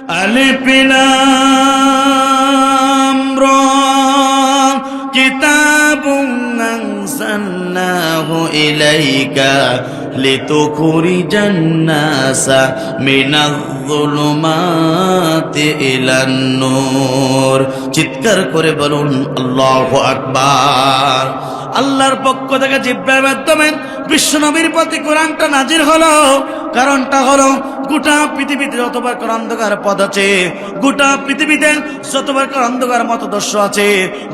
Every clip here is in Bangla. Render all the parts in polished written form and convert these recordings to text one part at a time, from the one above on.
আলিফ লাম রা কিতাবুন আনজালনাহু ইলাইকা লিতুখরিজান নাসা মিনায-যুলুমাতি ইলান নূর। চিৎকার করে বলুন আল্লাহু আকবার। আল্লাহর পক্ষ থেকে জিবরাইলের মাধ্যমে বিশ্বনবীর প্রতি কোরআনটা নাজির হলো। কারণটা হলো গোটা পৃথিবীতে যত প্রকার অন্ধকার পথ আছে, গোটা পৃথিবীতে যত প্রকার অন্ধকার মতদর্শ আছে,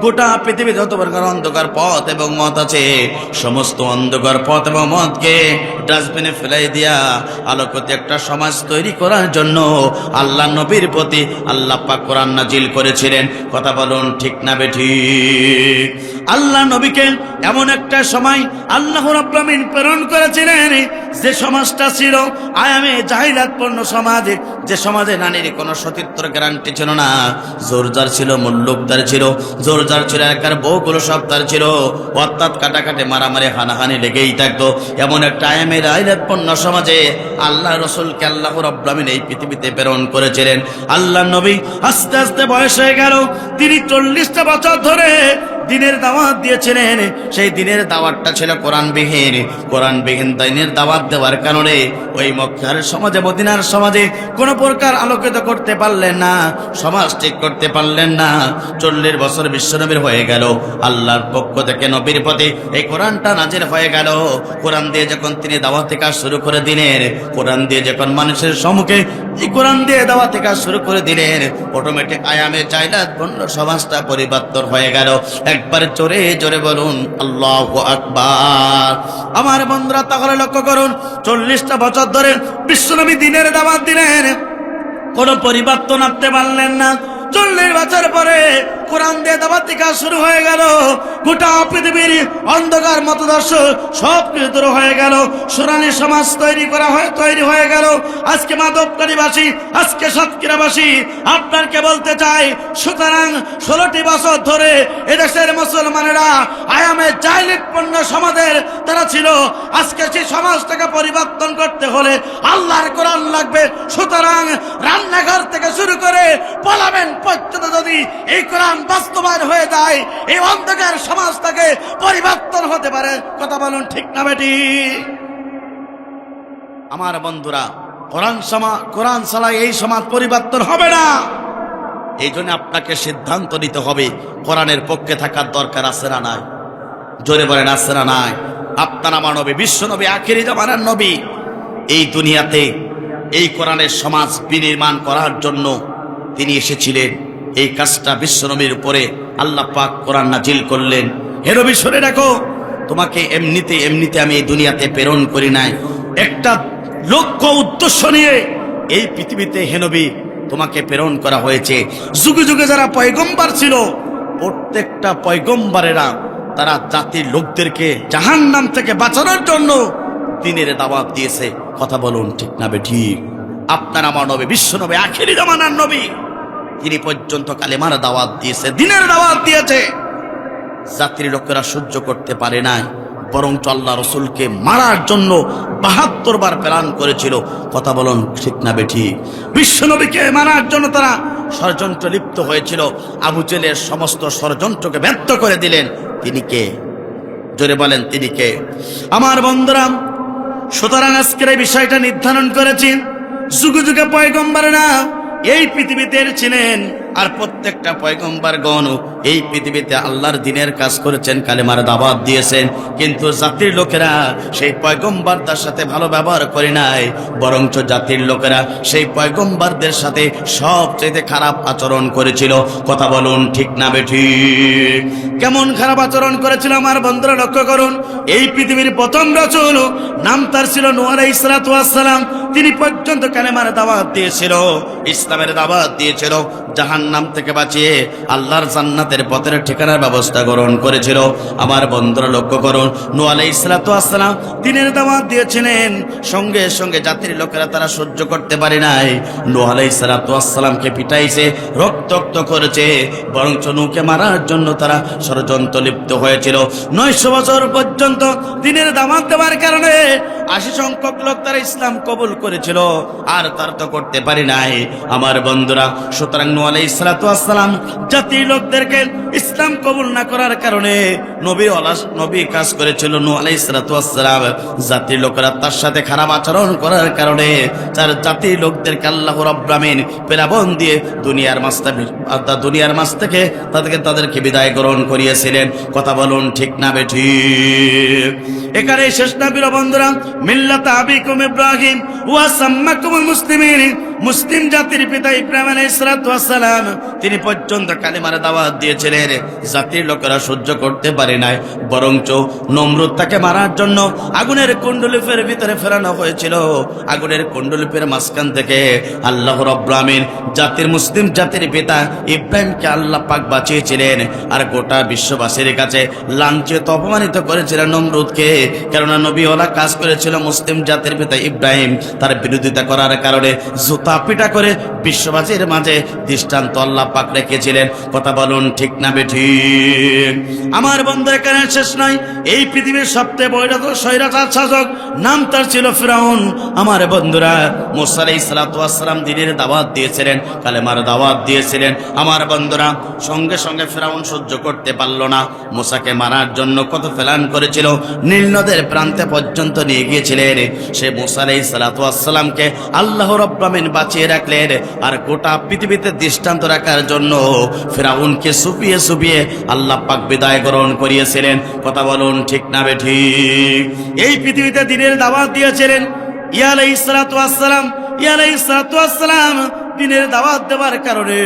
গোটা পৃথিবীতে যত প্রকার অন্ধকার পথ এবং মত আছে, সমস্ত অন্ধকার পথ এবং মতকে ডাস্টবিনে ফেলাই দিয়া আলোকিত একটা সমাজ তৈরি করার জন্য আল্লাহ নবীর প্রতি আল্লাহ পাক কোরআন নাজিল করেছিলেন। কথা বলুন ঠিক না বেঠিক? আল্লাহ নবীকে এমন একটা সময় আল্লাহ রাব্বুল আমিন প্রেরণ করেছিলেন যে সমাজটা ছিল আয়ামে জাহিলাতপূর্ণ সমাজ, যে সমাজে নারীর কোনো সতীত্বর গ্যারান্টি ছিল না, জোরজার ছিল, মুল্লুকদার ছিল, জোরজার ছিল, একার বউগুলো সব তার ছিল, অর্থাৎ কাটাকাটি মারামারি হানাহানি লেগেই থাকতো। এমন একটা আয়ামে জাহিলাতপূর্ণ সমাজে আল্লাহ রসুলকে আল্লাহ রাব্বুল আমিন এই পৃথিবীতে প্রেরণ করেছিলেন। আল্লাহ নবী আস্তে আস্তে বয়স হয়ে গেল। তিনি 40টা বছর ধরে দিনের দাওয়াত দিয়েছিলেন। সেই দিনের দাওয়াতটা ছিল কোরআনবিহীন। কোরআনবিহীন দিনের দাওয়াত দেওয়ার কারণে ওই মক্কার সমাজে, মদিনার সমাজে কোনো প্রকার আলোকিত করতে পারলেন না, সমাজ ঠিক করতে পারলেন না। 40 বছর বিশ্বনবীর হয়ে গেল। আল্লাহর পক্ষ থেকে নবীর প্রতি এই কোরআনটা নাজিল হয়ে গেল। কোরআন দিয়ে যখন তিনি দাওয়াতের কাজ শুরু করে দিলেন, কোরআন দিয়ে যখন মানুষের সম্মুখে এই কোরআন দিয়ে দাওয়াতের কাজ শুরু করে দিলেন, অটোমেটিক আয়ামে জাহিলাতপূর্ণ সমাজটা পরিবর্তন হয়ে গেল। একবার জোরে জোরে বলুন আল্লাহু আকবার। আমার বন্ধুরা তাহলে লক্ষ্য করুন, 40টা বছর ধরে বিশ্বনবী দিনের দাওয়াত দিলেন, কোনো পরিবর্তন আনতে পারলেন না। 40 বছর পরে কোরআন দিয়ে দাওয়াতের কাজ শুরু হয়ে গেল। গোটা পৃথিবীর অন্ধকার মতদর্শ সব কিছু দূর হয়ে গেল। সুরানি সমাজ তৈরি হয়ে গেল। আজকে মাধবকারীবাসী, আজকে সাতক্ষীরাবাসী আপনাকে বলতে চাই, সুতরাং 16টি বছর ধরে এদেশের মুসলমানেরা আয়ামে জাহিলিয়াতপূর্ণ সমাজের তারা ছিল। আজকে সেই সমাজটাকে পরিবর্তন করতে হলে আল্লাহর কোরআন লাগবে। সুতরাং রান্নাঘর থেকে শুরু করে পার্লামেন্ট পর্যন্ত যদি এই কোরআন বাস্তবায়ন হয়ে যায়, এই অন্ধকার সমাজটাকে পরিবর্তন হতে পারে। কথা বলুন ঠিক না বেটি? আমার বন্ধুরা, কোরআন ছাড়া এই সমাজ পরিবর্তন হবে না। এই জন্য আপনাকে সিদ্ধান্ত নিতে হবে, কোরআনের পক্ষে থাকার দরকার আছে না নাই? জোরে বলেন আছে না নাই? আপনার আমার নবী, বিশ্ব নবী, আখিরি জামানার নবী, এই দুনিয়াতে এই কোরআনের সমাজ বিনির্মাণ করার জন্য তিনি এসেছিলেন। এই কাজটা বিশ্বনবীর উপরে আল্লাহ পাক কোরআন নাজিল করলেন। হে নবী, শুনে রাখো, তোমাকে এমনিতে আমি এই দুনিয়াতে প্রেরণ করি নাই, একটা লক্ষ্য উদ্দেশ্য নিয়ে এই পৃথিবীতে হে নবী তোমাকে প্রেরণ করা হয়েছে। যুগে যুগে যারা পয়গম্বর ছিল, প্রত্যেকটা পয়গম্বরেরা তারা জাতির লোকদেরকে জাহান্নাম থেকে বাঁচানোর জন্য দ্বীনের দাওয়াত দিয়েছে। কথা বলুন ঠিক না বেঠিক? আপনার আমার নবী, বিশ্ব নবী, আখিরি জামানার নবী, তিনি পর্যন্ত কালেমার দাওয়াত দিয়েছে, দ্বীনের দাওয়াত দিয়েছে। জাতির লোকেরা সহ্য করতে পারে নাই, বরঞ্চ আল্লাহ রসুলকে মারার জন্য 72 বার প্ল্যান করেছিল। কথা বলুন ঠিক না বেঠিক? বিশ্বনবীকে মারার জন্য তারা ষড়যন্ত্র লিপ্ত হয়েছিল। আবু জেহেলের সমস্ত ষড়যন্ত্রকে ব্যর্থ করে দিলেন। তিনি কে? জোরে বলেন তিনি কে? আমার বন্ধুরা, সুতরাং আজকের এই বিষয়টা নির্ধারণ করেছি, যুগে যুগে পয়গম্বরেরা এই পৃথিবীতে ছিলেন, আর প্রত্যেকটা পয়গম্বরগণ এই পৃথিবীতে আল্লাহর দ্বীনের কাজ করেছেন, কালেমার দাওয়াত দিয়েছেন। কিন্তু জাতির লোকেরা সেই পয়গম্বরদের সাথে ভালো ব্যবহার করে নাই, বরঞ্চ জাতির লোকেরা সেই পয়গম্বরদের সাথে সবচেয়ে খারাপ আচরণ করেছিল। কথা বলুন ঠিক না বেঠিক? কেমন খারাপ আচরণ করেছিল আমার বন্ধুরা লক্ষ্য করুন। এই পৃথিবীর প্রথম রাসূল, নাম তার ছিল নূহ আলাইহিস সালাতু ওয়াস সালাম। তিনি পর্যন্ত কালেমার দাওয়াত দিয়েছিল, ইসলামের দাওয়াত দিয়েছিল, জাহান্নাম থেকে বাঁচিয়ে আল্লাহর জান্নাতে জান্নাতের পথের ঠিকানার ব্যবস্থা গ্রহণ করেছিল। আমার বন্ধুরা লক্ষ্য করুন, নূহ আলাইহিস সালাতু ওয়াস সালাম দিনের দাওয়াত দিয়েছিলেন, সঙ্গে সঙ্গে জাতির লোকেরা তারা সহ্য করতে পারে নাই। নূহ আলাইহিস সালাতু ওয়াস সালামকে পিটাইছে, রক্তাক্ত করেছে, বরঞ্চ নূহকে মারার জন্য তারা ষড়যন্ত্র লিপ্ত হয়েছিল। 900 বছর পর্যন্ত দিনের দাওয়াত দেওয়ার কারণে 80 সংখ্যক লোক তারা ইসলাম কবুল করেছিল, আর তার তো করতে পারি নাই। আমার বন্ধুরা, সুতরাং নূহ আলাইহিস সালাতু ওয়াস সালাম জাতির লোকদেরকে ইসলাম কবুল না করার কারণে নবী কাজ করেছিল। নূহ আলাইহিস সালাতু ওয়াস সালাম জাতির লোকেরা তার সাথে খারাপ আচরণ করার কারণে তার জাতির লোকদেরকে আল্লাহ রাব্বুল আমিন প্লাবন দিয়ে দুনিয়ার মাঝ থেকে তাদেরকে বিদায় গ্রহণ করিয়েছিলেন। কথা বলুন ঠিক না বেঠিক? এখানে শেষ না প্রিয় বন্ধুরা, মিল্লাত আবিকুম ইব্রাহিম ওয়া সাম্মাকুমুল মুসলিমিন, মুসলিম জাতির পিতা ইব্রাহিম আলাইহিস সালাতু ওয়াস সালাম তিনি পর্যন্ত কালিমার দাওয়াত দিয়েছিলেন, জাতির লোকেরা সহ্য করতে পারে নাই, বরঞ্চ নমরুদ তাকে মারার জন্য আগুনের কুণ্ডুলিপের ভিতরে ফেরানো হয়েছিল। আগুনের কুণ্ডুলিপের মাঝখান থেকে আল্লাহ রাব্বুল আমিন মুসলিম জাতির পিতা ইব্রাহিমকে আল্লাহ পাক বাঁচিয়েছিলেন, আর গোটা বিশ্ববাসীর কাছে লাঞ্ছিত অপমানিত করেছিলেন নমরুদকে। কেননা নবীওয়ালা কাজ করেছিল মুসলিম জাতির পিতা ইব্রাহিম, তার বিরোধিতা করার কারণে জুতা পিটা করে বিশ্ববাসীর মাঝে দৃষ্টান্ত আল্লাহ পাক রেখেছিলেন। কথা বলুন ঠিক না বেঠিক? আমার বন্ধু, এখানে শেষ নয়, এই পৃথিবীর সবচেয়ে বড় স্বৈরাচার শাসক নাম তার ছিল ফিরাউন। আমার বন্ধুরা, মুসা আলাইহিস সালাতু ওয়াস সালাম দ্বীনের দাওয়াত দিয়েছিলেন, কালেমার দাওয়াত দিয়েছিলেন। আমার বন্ধুরা, সঙ্গে সঙ্গে ফিরাউন সহ্য করতে পারল না, মুসাকে মারার জন্য কত প্ল্যান করেছিল, নীল নদের প্রান্তে পর্যন্ত নিয়ে গিয়েছিলেন। সে মুসা আলাইহিস সালাতু ওয়াস সালামকে আল্লাহ রাব্বুল আমিন বাঁচিয়ে রাখলেন, আর গোটা পৃথিবীতে দৃষ্টান্ত রাখার জন্য ফিরাউনকে সুপিয়ে সুপিয়ে আল্লাহ পাক বিদায় গ্রহণ করিয়েছিলেন। কথা বলুন ঠিক না বেঠিক? এই পৃথিবীতে দ্বীনের দাওয়াত দিয়েছিলেন ইয়া আলাইহিস সালাতু ওয়াস সালাম। দ্বীনের দাওয়াত দেওয়ার কারণে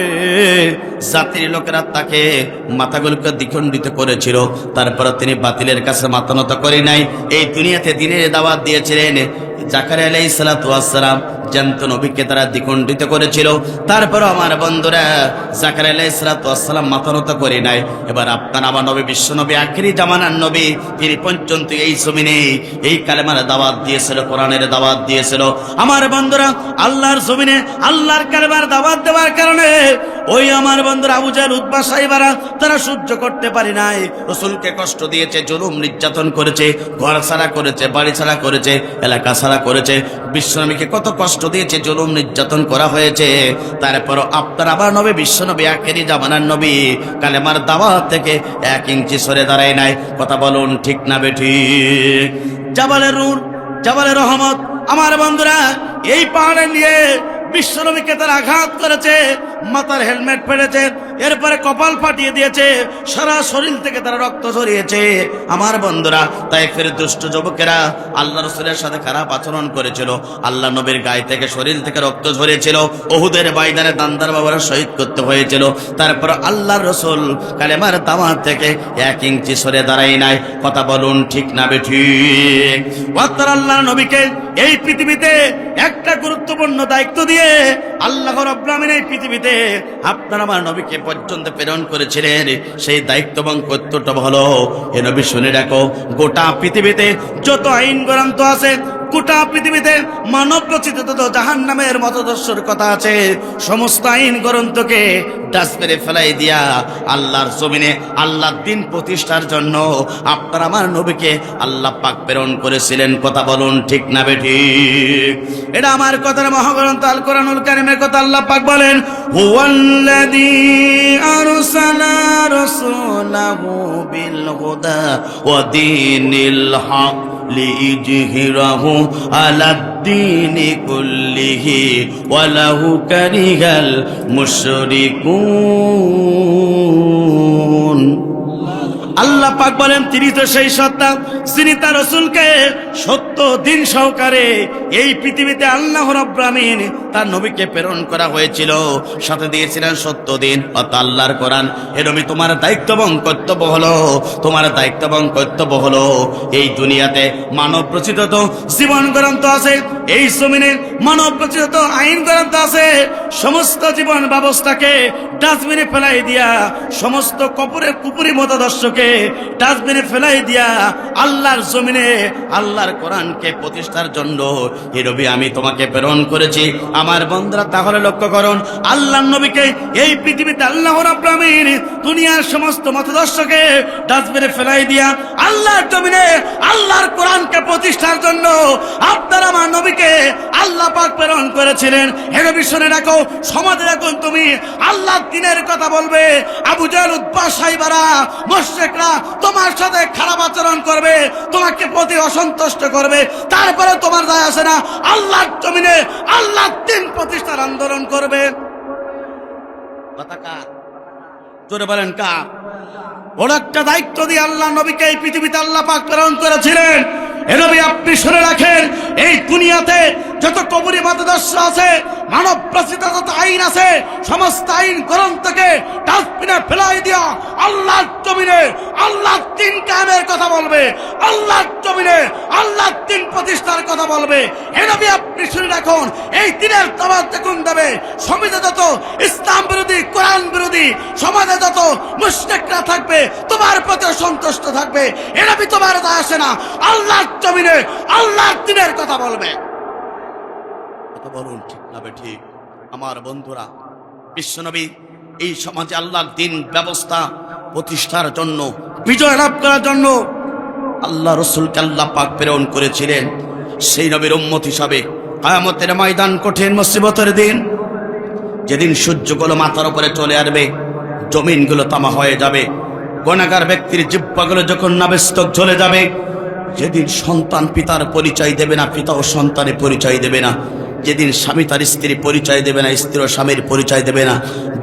জাতির লোকেরা তাকে মাথাগুলোকে দ্বিখণ্ডিত করেছিল, তারপরে তিনি বাতিলের কাছে মাথা নত করে নাই। এই দুনিয়াতে দ্বীনের দাওয়াত দিয়েছিলেন। জাকারিয়া আলাইহিস সালাতু ওয়াস সালাম জ্যান্ত নবীকে তারা দ্বিখণ্ডিত করেছিল, তারপরে আমার বন্ধুরা জাকারিয়া আলাইহিস সালাতু ওয়াস সালাম মাথা নত করে নাই। এবার আপনার আমার নবী, বিশ্ব নবী, আখিরি জামানার নবী, তিনি পর্যন্ত এই জমিনে এই কালেমার দাওয়াত দিয়েছিল, কোরআনের দাওয়াত দিয়েছিল। আমার বন্ধুরা, আল্লাহর জমিনে আল্লাহর কালেমার দাওয়াত দেওয়ার কারণে ওই আমার বন্ধুরা আবু জাহেল, উতবা, সাইবারা তারা সহ্য করতে পারে নাই। রাসূলকে কষ্ট দিয়েছে, জুলুম নির্যাতন করেছে, ঘর ছাড়া করেছে, বাড়ি ছাড়া করেছে, এলাকা ছাড়া করেছে, বিশ্বনবীকে কত কষ্ট দিয়েছে, জুলুম নির্যাতন করা হয়েছে। তারপর আপনার আবার নবী, বিশ্ব নবী, আখেরি জামানার নবী কালেমার দাওয়াত থেকে 1 ইঞ্চি সরে দাঁড়ায় নাই। কথা বলুন ঠিক না বেঠিক? জাবালের নূর, জাবালের রহমত, আমার বন্ধুরা এই পাহাড়ে নিয়ে বিশ্বনবীকে তারা আঘাত করেছে, মাথার হেলমেট ফেলেছে, এরপরে কপাল ফাটিয়ে দিয়েছে, সারা শরীর থেকে তারা রক্ত ঝরিয়েছে। আমার বন্ধুরা, তাইফের দুষ্ট যুবকেরা আল্লাহ রাসূলের সাথে খারাপ আচরণ করেছিল, আল্লাহ নবীর গায়ে থেকে শরীর থেকে রক্ত ঝরেছিল, উহুদের ময়দানে দান্দার বাবারা শহীদ করতে হয়েছিল। তারপর আল্লাহর রাসূল কালেমার দাওয়াত থেকে 1 ইঞ্চি সরে দাঁড়ায় নাই। কথা বলুন ঠিক না বেঠিক? ওয়াত্তার আল্লাহর নবীকে এই পৃথিবীতে একটা গুরুত্বপূর্ণ দায়িত্ব দিয়ে আল্লাহ রাব্বুল আমিন এই পৃথিবীতে আপনার আমার নবীকে পর্যন্ত প্রেরণ করেছিলেন। সেই দায়িত্ব এবং কর্তব্য হলো, এ নবী শুনে রাখো, গোটা পৃথিবীতে যত আইন গ্রন্থ আছে, গোটা পৃথিবীতে মানব রচিত তত জাহান্নামের মতদর্শর কথা আছে, সমস্ত আইন গ্রন্থকে ডাস্টবিনে ফেলাই দিয়া আল্লাহর জমিনে আল্লাহর দ্বীন প্রতিষ্ঠার জন্য আপনার আমার নবীকে আল্লাহ পাক প্রেরণ করেছিলেন। কথা বলুন ঠিক না বেঠিক? এটা আমার কথার মহাগ্রন্থ আল কোরআনুল কারীমের কথা। আল্লাহ পাক বলেন, হুয়াল্লাযী আরসালা রাসূলাহু বিল হুদা ওয়া দীনিল হক লিইজহিরাহু আলাদ-দীনি কুল্লিহি ওয়ালাহু কারিহাল মুশরিকুন। আল্লাহ পাক বলেন তিনি তো সেই সত্তা যিনি তার রাসূলকে সত্য দিন সহকারে এই পৃথিবীতে আল্লাহ রাব্বুল আমিন তার নবীকে প্রেরণ করা হয়েছিল, সাথে দিয়েছিলেন সত্য দিন অর্থাৎ আল্লাহর কোরআন। এ নবী তোমার দায়িত্ব এবং কর্তব্য হলো, তোমার দায়িত্ব এবং কর্তব্য হলো এই দুনিয়াতে মানব রচিত জীবন গ্রন্থ আছে, এই জমিনে মানব রচিত আইন গ্রন্থ আছে, সমস্ত জীবন ব্যবস্থাকে ডাস্টবিনে ফেলাই দিয়া, সমস্ত কুপুরি মতাদর্শকে ডাস্টবিনে ফেলাই দিয়া আল্লাহর জমিনে আল্লাহর কোরআনকে প্রতিষ্ঠার জন্য এই নবী আমি তোমাকে প্রেরণ করেছি। আমার বন্ধুরা তাহলে লক্ষ্য করুন, আল্লাহর নবীকে এই পৃথিবীতে আল্লাহ রাব্বুল আমিন দুনিয়ার সমস্ত মতাদর্শকে ডাস্টবিনে ফেলাই দিয়া আল্লাহর জমিনে আল্লাহর কোরআনকে প্রতিষ্ঠার জন্য আপনার আমার নবীকে আল্লাহ পাক প্রেরণ করেছিলেন। হে নবী শুনে রাখো, সমাজে এখন তুমি আল্লাহর দ্বীনের কথা বলবে, আবু জাহল উতবা সাইবারা মুশরিকরা তোমার সাথে খারাপ আচরণ করবে, তোমাকে প্রতি অসন্তুষ্ট করবে, তারপরে তোমার দায় আসে না, আল্লাহর জমিনে আল্লাহর দ্বীন প্রতিষ্ঠার আন্দোলন করবে। কথা কার? জোরে বলেন কার? বড় একটা দায়িত্ব দিয়ে আল্লাহ নবীকে এই পৃথিবীতে আল্লাহ পাক প্রেরণ করেছিলেন। এ নবী আপনি শুনে রাখেন, এই দুনিয়াতে যত কবরি মতাদর্শ আছে, মানব প্রচিত যত আইন আছে, সমস্ত আইন গ্রন্থকে ডাস্টবিনে ফেলাই দিয়া আল্লাহর জমিনে আল্লাহর দ্বীন কায়েমের কথা বলবে, আল্লাহর জমিনে আল্লাহর দ্বীন প্রতিষ্ঠার কথা বলবে। এ নবী আপনি শুনে রাখুন, এই দ্বীনের দাওয়াত যখন দেবে, সমাজে যত ইসলাম বিরোধী কোরআন বিরোধী সমাজে যত মুশরিকরা থাকবে তোমার প্রতি সন্তুষ্ট থাকবে, এ নবী তোমার দায় আসে না, আল্লাহর জমিনে আল্লাহর দ্বীনের কথা বলবে। কথা বলুন ঠিক না ঠিক? আমার বন্ধুরা, বিশ্বনবী এই সমাজে আল্লাহর দ্বীন ব্যবস্থা প্রতিষ্ঠার জন্য, বিজয় লাভ করার জন্য আল্লাহ রাসূলকে আল্লাহ পাক প্রেরণ করেছিলেন। সেই নবীর উম্মত হিসাবে কিয়ামতের ময়দান কঠিন মুসিবতের দিন, যেদিন সূর্যগুলো মাথার উপরে চলে আসবে, জমিনগুলো তামা হয়ে যাবে, গুনাহগার ব্যক্তির জিহ্বাগুলো যখন নাবেস্তক জ্বলে যাবে, যেদিন সন্তান পিতার পরিচয় দেবে না, পিতা ও সন্তানের পরিচয় দেবে না, যেদিন স্বামী তার স্ত্রীর পরিচয় দেবে না, স্ত্রী ও স্বামীর পরিচয় দেবে না,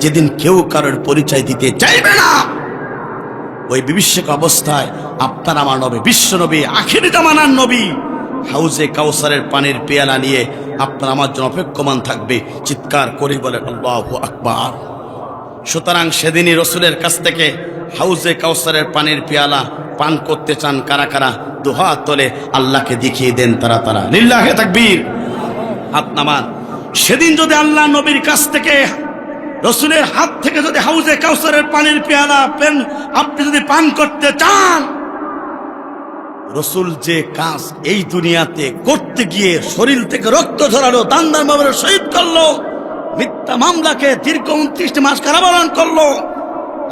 যেদিন কেউ কারোর পরিচয় দিতে চাইবে না, ওই বিভীষিক অবস্থায় আপনার আমার নবী, বিশ্ব নবী, আখিরি জামানার নবী হাউজে কাউসারের পানির পেয়ালা নিয়ে আপনার আমার জন্য অপেক্ষমান থাকবে। চিৎকার করে বলেন আল্লাহু আকবার। সুতরাং সেদিনই রসুলের কাছ থেকে হাউজে কাউসারের পানির পেয়ালা পান করতে চান কারা কারা? দুহাত তোলে আল্লাহকে দেখিয়ে দেন তারা তারা। লিল্লাহে তাকবীর। হাত নামান। সেদিন যদি আল্লাহ নবীর কাছ থেকে, রসুলের হাত থেকে যদি হাউজে কাউসারের পানির পেয়ালা আপনি যদি পান করতে চান, রসুল যে কাজ এই দুনিয়াতে করতে গিয়ে শরীর থেকে রক্ত ঝরালো, দান্দার মামলা শহীদ করলো, মিথ্যা মামলাকে দীর্ঘ 29 মাস কারাবরণ করলো,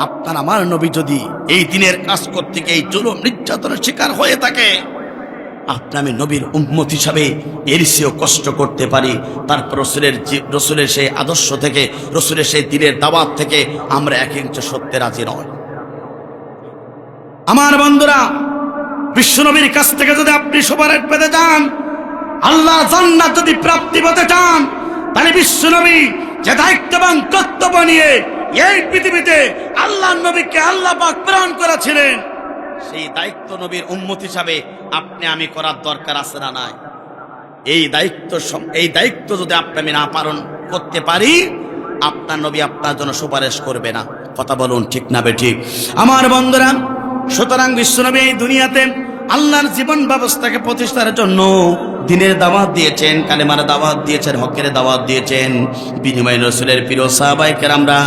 আপনার আমার নবী যদি এই দিনের কাজ করতে গিয়ে এই জুলুম নির্যাতনের শিকার হয়ে থাকে, আপনি আমি নবীর উম্মত হিসাবে এর চেয়েও কষ্ট করতে পারি। তারপর রসুলের সেই আদর্শ থেকে, রসুলের সেই দিনের দাওয়াত থেকে আমরা 1 ইঞ্চি সত্যে রাজি নয়। আমার বন্ধুরা, বিশ্বনবীর কাছ থেকে যদি আপনি সুপারিশ পেতে চান, আল্লাহ জান্নাত যদি প্রাপ্তি পেতে চান, তাহলে বিশ্বনবী যে দায়িত্ব এবং কর্তব্য নিয়ে এই পৃথিবীতে আল্লাহ নবীকে আল্লাহ পাক প্রেরণ করেছিলেন, সেই দায়িত্ব নবীর উম্মত হিসাবে আপনি আমি করার দরকার আছে না নাই? এই দায়িত্ব যদি আপনি আমি না পালন করতে পারি, আপনার নবী আপনার জন্য সুপারিশ করবে না। কথা বলুন ঠিক না বেঠিক? আমার বন্ধুরা, সুতরাং বিশ্বনবী এই দুনিয়াতে আল্লাহর জীবন ব্যবস্থাকে প্রতিষ্ঠার জন্য দিনের দাওয়াত দিয়েছেন, কালেমার দাওয়াত দিয়েছেন, হকের দাওয়াত দিয়েছেন। বিনিময় রাসূলের প্রিয় সাহাবায়ে কেরামরা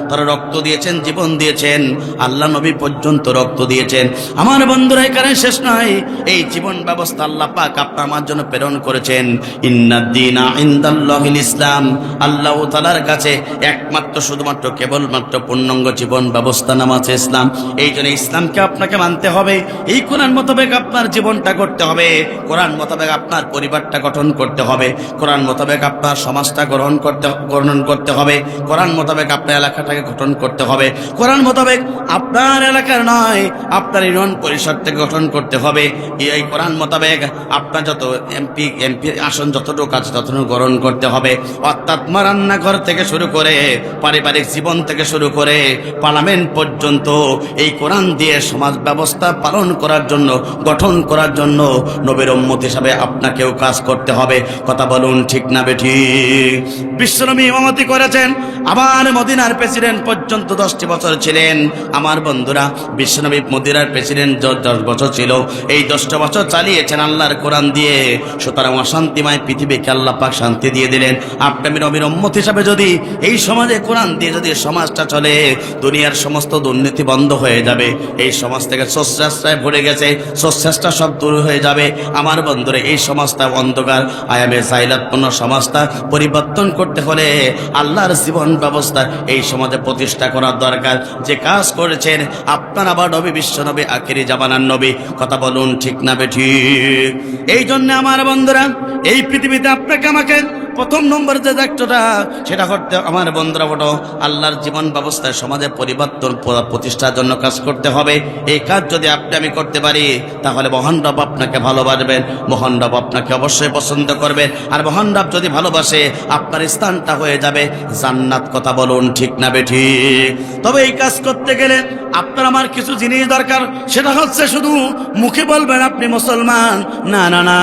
তারা রক্ত দিয়েছেন, জীবন দিয়েছেন, আল্লাহ নবী পর্যন্ত রক্ত দিয়েছেন। আমার বন্ধুরা, এখানে শেষ নয়, এই জীবন ব্যবস্থা আল্লাহ পাক আপনার আমার জন্য প্রেরণ করেছেন। ইন্নাদ-দীনা ইনদাল্লাহিল ইসলাম, আল্লাহ তাআলার কাছে একমাত্র শুধুমাত্র কেবলমাত্র পূর্ণাঙ্গ জীবন ব্যবস্থা নাম আছে ইসলাম। এই জন্য ইসলামকে আপনাকে মানতে হবে, এই কোরআন মোতাবেক আপনার জীবনটা করতে হবে, কোরআন মোতাবেক আপনার পরিবারটা গঠন করতে হবে, কোরআন মোতাবেক আপনার সমাজটা গ্রহণ করতে হবে, কোরআন মোতাবেক আপনার এলাকাটাকে গঠন করতে হবে, কোরআন মোতাবেক আপনার এলাকার নয় আপনার ইউনিয়ন পরিষদটাকে গঠন করতে হবে। এই কোরআন মোতাবেক আপনার যত এমপি আসন যতটুকু আছে ততটুকু গ্রহণ করতে হবে। অর্থাৎ রান্নাঘর থেকে শুরু করে পারিবারিক জীবন থেকে শুরু করে পার্লামেন্ট পর্যন্ত এই কোরআন দিয়ে সমাজ ব্যবস্থা পালন করার জন্য, গঠন করার জন্য নবীর উম্মত হিসাবে আপনাকেও কাজ করতে হবে। কথা বলুন ঠিক না বেঠিক? বিশ্বনবী ইমামতি করেছেন, আবার মদিনার প্রেসিডেন্ট পর্যন্ত 10টি বছর ছিলেন। আমার বন্ধুরা, বিশ্বনবী মদিনার প্রেসিডেন্ট 10 বছর ছিল, এই 10টা বছর চালিয়েছেন আল্লাহর কোরআন দিয়ে। সুতরাং অশান্তিময় পৃথিবীকে আল্লাহ পাক শান্তি দিয়ে দিলেন। আপনি নবীর উম্মত হিসাবে যদি এই সমাজে কোরআন দিয়ে যদি সমাজটা চলে, দুনিয়ার সমস্ত দুর্নীতি বন্ধ হয়ে যাবে, এই সমাজ থেকে সোচ্চাষ্টায় ভরে গেছে, সোচ্চাষ্টা সব দূর হয়ে যাবে। আমার বন্ধুরা, এই সমাজটা অন্ধকার আয়ামে সাইলাতপূর্ণ সমাজটা পরিবর্তন করতে হলে আল্লাহর জীবন ব্যবস্থা এই সমাজে প্রতিষ্ঠা করার দরকার। যে কাজ করেছেন আপনার আবার নবী, বিশ্বনবী, আখিরি জামানার নবী। কথা বলুন ঠিক না বেঠিক? এই জন্য আমার বন্ধুরা, এই পৃথিবীতে আপনাকে আমাকে প্রথম নম্বর যে দায়িত্বটা সেটা করতে আমার বন্ধুরা হলো আল্লাহর জীবন ব্যবস্থায় সমাজে পরিবর্তন প্রতিষ্ঠার জন্য কাজ করতে হবে। এই কাজ যদি আমি করতে পারি তাহলে মহান রব আপনাকে ভালোবাসবেন, মহান রব আপনাকে অবশ্যই পছন্দ করবেন। আর মহান রব যদি ভালোবাসে আপনার স্থানটা হয়ে যাবে জান্নাত। কথা বলুন ঠিক না বেঠিক? তবে এই কাজ করতে গেলে আপনার আমার কিছু জিনিস দরকার। সেটা হচ্ছে শুধু মুখে বলবেন আপনি মুসলমান, না না না,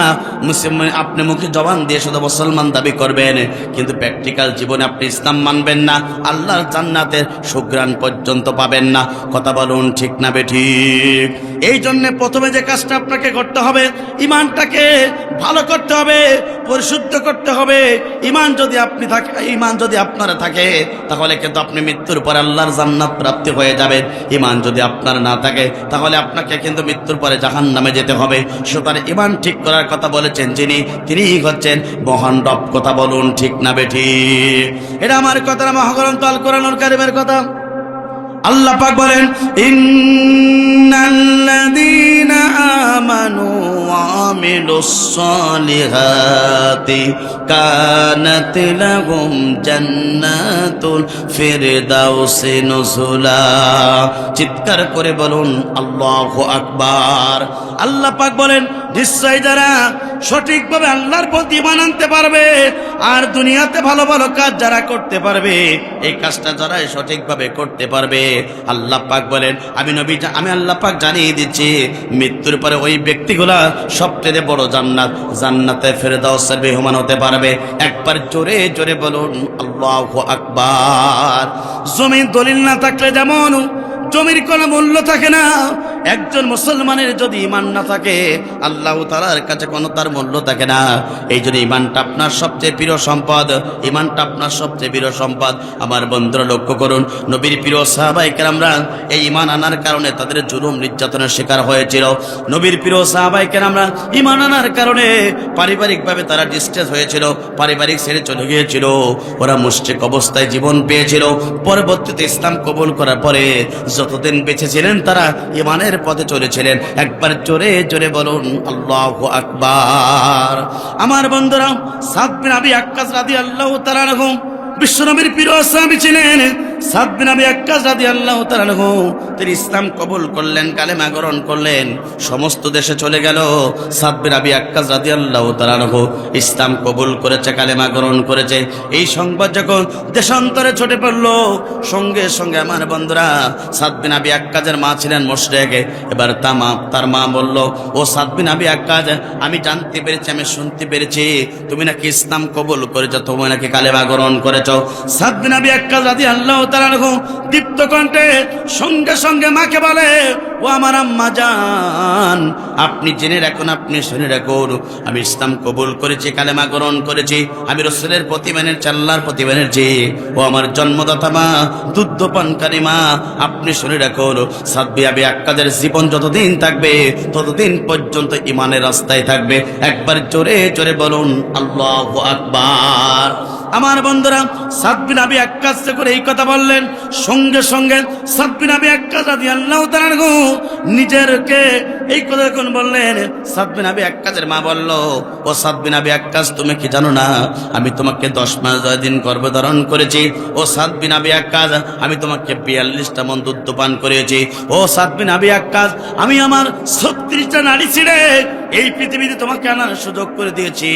আপনি মুখে জবান দিয়ে শুধু মুসলমান দাবি করবেন, কিন্তু প্র্যাকটিক্যাল জীবনে আপনি ইসলাম মানবেন না, আল্লাহর জান্নাতের সুঘ্রাণ পর্যন্ত পাবেন না। কথা বলুন ঠিক না বেঠিক? এই জন্য প্রথমে যে কাজটা আপনাকে করতে হবে, ইমানটাকে ভালো করতে হবে, পরিশুদ্ধ করতে হবে। ইমান যদি আপনারা থাকে তাহলে কিন্তু আপনি মৃত্যুর পর আল্লাহর জান্নাত প্রাপ্তি হয়ে যাবেন। ইমান যদি আপনার না থাকে তাহলে আপনাকে কিন্তু মৃত্যুর পরে জাহান্নামে যেতে হবে। সুতরাং ইমান ঠিক করার কথা বলেছেন যিনি, তিনিই হচ্ছেন মহান রব। কথা বলুন ঠিক না বেঠিক? এটা আমার কথা না, মহাগ্রন্থ আল কোরআনুল কারীমের কথা। আল্লাহ পাক বলেন, ইন্নাল্লাযীনা আমানু ওয়া আমিলুস সালিহাতি কানাত লাহুম জান্নাতুল ফিরদাউসি নুজুলা। চিৎকার করে বলুন আল্লাহু আকবার। আল্লাহ পাক বলেন, নিশ্চয় যারা সঠিকভাবে আল্লাহর প্রতি ঈমান আনতে পারবে আর দুনিয়াতে ভালো ভালো কাজ যারা করতে পারবে, এই কাজটা যারা সঠিকভাবে করতে পারবে, আল্লাহ পাক বলেন আমি আল্লাহ পাক জানিয়ে দিচ্ছি মৃত্যুর পরে ওই ব্যক্তিগুলা সবচেয়ে বড় জান্নাতে ফেরদাউসের মেহমান হতে পারবে। একবার জোরে জোরে বলুন আল্লাহু আকবার। জমির দলিল না থাকলে যেমন জমির কোনো মূল্য থাকে না, একজন মুসলমানের যদি ঈমান না থাকে আল্লাহ তাআলার কাছে কোনো তার মূল্য থাকে না। এই জন্য ঈমানটা আপনার সবচেয়ে প্রিয় সম্পদ, ঈমানটা আপনার সবচেয়ে প্রিয় সম্পদ। আমার বন্ধুরা লক্ষ্য করুন, নবীর প্রিয় সাহাবায়ে কেরামরা এই ঈমান আনার কারণে তাদের জুলুম নির্যাতনের শিকার হয়েছিল। নবীর প্রিয় সাহাবায়ে কেরামরা ঈমান আনার কারণে পারিবারিকভাবে তারা ডিস্ট্রেস হয়েছিল, পারিবারিক ছেড়ে চলে গিয়েছিল, ওরা মুশরিক অবস্থায় জীবন পেয়েছিল। পরবর্তীতে ইসলাম কবুল করার পরে যতদিন বেঁচে ছিলেন তারা ঈমানের পথে চলেছিলেন। একবার জোরে জোরে বলুন আল্লাহু আকবার। আমার বন্ধুরা, সাদ বিন আবি ওয়াক্কাস রাদিয়াল্লাহু তাআলা আনহু বিশ্বনবীর প্রিয় সাহাবী ছিলেন। সাদ বিন আবি ওয়াক্কাস রাদিয়াল্লাহু তাআলা আনহু তিনি ইসলাম কবুল করলেন, কালেমা গ্রহণ করলেন, সমস্ত দেশে চলে গেল। সাদ বিন আবি ওয়াক্কাস রাদিয়াল্লাহু তাআলা আনহু ইসলাম কবুল করেছে, কালেমা গ্রহণ করেছে। এই সংবাদ যখন দেশান্তরে ছড়ে পড়ল, সঙ্গে সঙ্গে আমার বন্ধুরা, সাদ বিন আবি ওয়াক্কাসের মা ছিলেন মুশরিক। এবার তার মা বলল, ও সাদ বিন আবি ওয়াক্কাস, আমি জানতে পেরেছি, আমি শুনতে পেরেছি তুমি নাকি ইসলাম কবুল করেছো, তুমি নাকি কালেমা গ্রহণ করেছো। সাদ বিন আবি ওয়াক্কাস রাদিয়াল্লাহু তাআলা আনহু দীপ্ত কণ্ঠে সঙ্গে সঙ্গে মাকে বলে, ও আমার আম্মা জান, আপনি জেনে রাখুন, আপনি শুনে রাখুন, আমি ইসলাম কবুল করেছি, কালেমা গ্রহণ করেছি, আমি রাসূলের প্রতি মেনেছি, আল্লাহর প্রতি মেনেছি। ও আমার জন্মদাতা মা, দুগ্ধপানকারী মা, আপনি শুনে রাখুন, সাদ বিন আবি ওয়াক্কাসের জীবন যতদিন থাকবে ততদিন পর্যন্ত ঈমানের রাস্তায় থাকবে। একবার জোরে জোরে বলুন আল্লাহু আকবার। আমার বন্ধুরা, সাদ বিন আবি ওয়াক্কাস করে এই কথা বললেন, সঙ্গে সঙ্গে সাদ বিন আবি ওয়াক্কাস রাদিয়াল্লাহু তাআলা আনহু নিজেরকে এই কথা যখন বললেন, সাদ বিন আবি ওয়াক্কাসের মা বলল, ও সাদ বিন আবি ওয়াক্কাস, তুমি কি জানো না আমি তোমাকে 10 মাস 10 দিন গর্ভধারণ করেছি? ও সাদ বিন আবি ওয়াক্কাস, আমি তোমাকে 42টা মন দুধ পান করেছি। ও সাদ বিন আবি ওয়াক্কাস, আমি আমার 36টা নারী ছিঁড়ে এই পৃথিবীতে তোমাকে আনার সুযোগ করে দিয়েছি।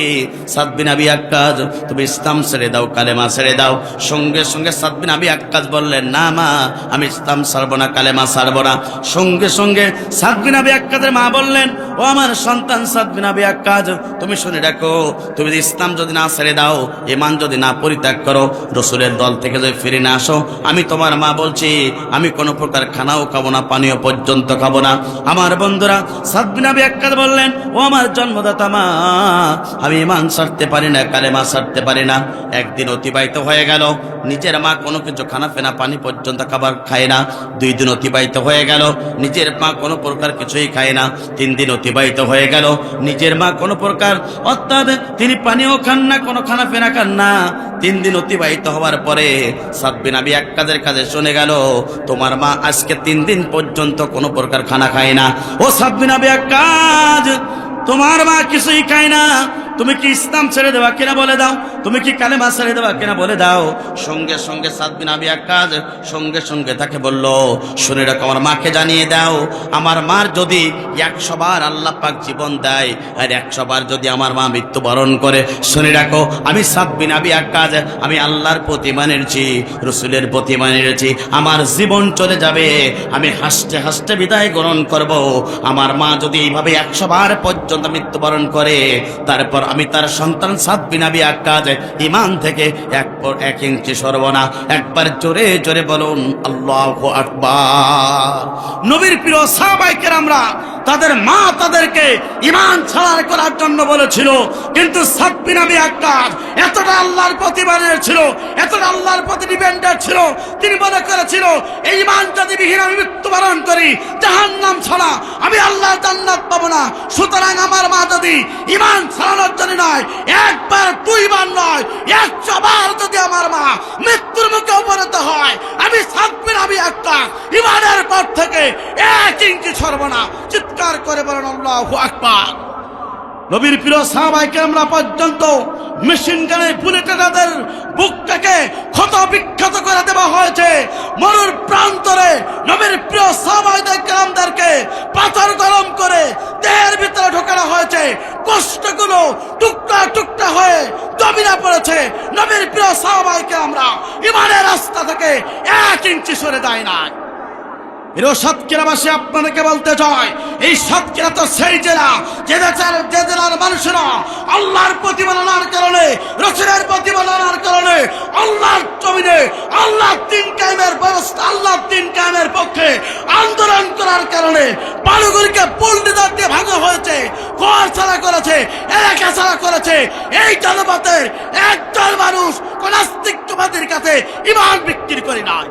সাদ বিন আবি ওয়াক্কাস, তুমি ইসলাম ছেড়ে দাও, কালেমা ছেড়ে দাও। সঙ্গে সঙ্গে সাদ বিন আবি ওয়াক্কাস বললেন, না মা, আমি ইসলাম ছাড়বো না, কালেমা ছাড়বো না। সঙ্গে সঙ্গে সাদ বিন আবি ওয়াক্কাসের মা বললেন, ও আমার সন্তান সাদ বিন আবি ওয়াক্কাস, তুমি শুনে রাখো, তুমি ইসলাম যদি না ছেড়ে দাও, ঈমান যদি না পরিত্যাগ করো, রাসূলের দল থেকে যদি ফিরে না আসো, আমি তোমার মা বলছি, আমি কোনো প্রকার খানাও খাবো না, পানীয় পর্যন্ত খাবো না। আমার বন্ধুরা, সাদ বিন আবি ওয়াক্কাস বললেন, ও আমার জন্মদাতা মা, আমি ঈমান ছাড়তে পারি না, কালেমা ছাড়তে পারি না। একদিন অতিবাহিত হয়ে গেল, নিজের মা কোনো কিছু খানা ফেনা পানি পর্যন্ত খাবার খায় না। 2 দিন অতিবাহিত হয়ে গেল, নিজের মা কোনো প্রকার কিছুই খায় না। 3 দিন অতিবাহিত হয়ে গেল, নিজের মা কোনো প্রকার, অর্থাৎ তিনি পানিও খান না, কোনো খানা ফেনা খান না। 3 দিন অতিবাহিত হওয়ার পরে সাদ বিন আবি ওয়াক্কাসের কাছে শুনে গেল, তোমার মা আজকে 3 দিন পর্যন্ত কোনো প্রকার খানা খায় না। ও সাদ বিন আবি ওয়াক্কাস, তোমার মা কিছুই খায় না, তুমি কি ইসলাম ছেড়ে দেওয়া কিনা বলে দাও, তুমি কি কালেমা ছেড়ে দেওয়া কিনা বলে দাও। সঙ্গে সঙ্গে সাদ বিন আবি ওয়াক্কাস সঙ্গে সঙ্গে তাকে বলল, শুনে রাখো, আমার মাকে জানিয়ে দাও, আমার মার যদি 100 বার আল্লাহ পাক জীবন দেয় আর 100 বার যদি আমার মা মৃত্যুবরণ করে, শুনে রাখো, আমি সাদ বিন আবি ওয়াক্কাস, আমি আল্লাহর প্রতি মেনেছি, রাসূলের প্রতি মেনেছি, আমার জীবন চলে যাবে, আমি হাসতে হাসতে বিদায় গ্রহণ করব। আমার মা যদি এইভাবে 100 বার পর্যন্ত মৃত্যুবরণ করে, তারপর আমি তার সন্তান সাদ বিন আবি ওয়াক্কাস ঈমান থেকে 1 ইঞ্চি সরব না। একবার জোরে জোরে বলুন আল্লাহু আকবার। নবীর প্রিয় সাহাবায়ে কেরামরা তাদের মা তাদেরকে ঈমান ছাড়া করার জন্য বলেছিল, কিন্তু সাদ বিন আবি ওয়াক্কাস এতটা আল্লাহর প্রতি মানের ছিল, এতটা আল্লাহর প্রতি ডিপেন্ডেন্ট ছিল, তিনি মনে করেছিল এই ঈমান যদি বিহীন আমি মৃত্যুবরণ করি, জাহান্নাম ছাড়া আমি আল্লাহর জান্নাত পাবো না। সুতরাং আমার মা যদি ঈমান ছাড়ানোর জন্য নয়, 1 বার 2 বার নয়, 100 বার যদি আমার মা মৃত্যুর মুখে উপনীত হয়, আমি সাদ বিন আবি ওয়াক্কাস ঈমানের পর থেকে 1 ইঞ্চি সরব না। চিৎকার করে বলেন আল্লাহু আকবার। নবীর প্রিয় সাহাবায়ে কেরামরা পর্যন্ত মেশিন গানে বুলেটে তাদের বুকটাকে ক্ষত বিক্ষত করে দেওয়া হয়েছে। মরুর প্রান্তরে নবীর প্রিয় সাহাবায়ে কেরামদেরকে পাথর গরম করে দেহের ভিতরে ঢোকানো হয়েছে, কষ্টগুলো টুকরা টুকরা হয়ে জমিনে পড়েছে। নবীর প্রিয় সাহাবায়ে কেরামরা ঈমানের রাস্তা থেকে 1 ইঞ্চি সরে যায় না। সাতক্ষীরাবাসী আপনাদেরকে বলতে চাই, এই সাতক্ষীরা তো সেই জেলা যে জেলার মানুষেরা আল্লাহর প্রতিপালনার কারণে, রাসূলের প্রতিপালনার কারণে আল্লাহর জমিনে আল্লাহ 3 কায়েমের ব্যবস্থা, আল্লাহ 3 কায়েমের পক্ষে আন্দোলন করার কারণে বালুগুলিকে পুলডিদার দিয়ে ভাঙা হয়েছে, ঘর ছাড়া করেছে, এলাকা ছাড়া করেছে। এই জনপথের একজন মানুষ কোন নাস্তিকবাদীর কাছে ঈমান বিক্রি করে নাই।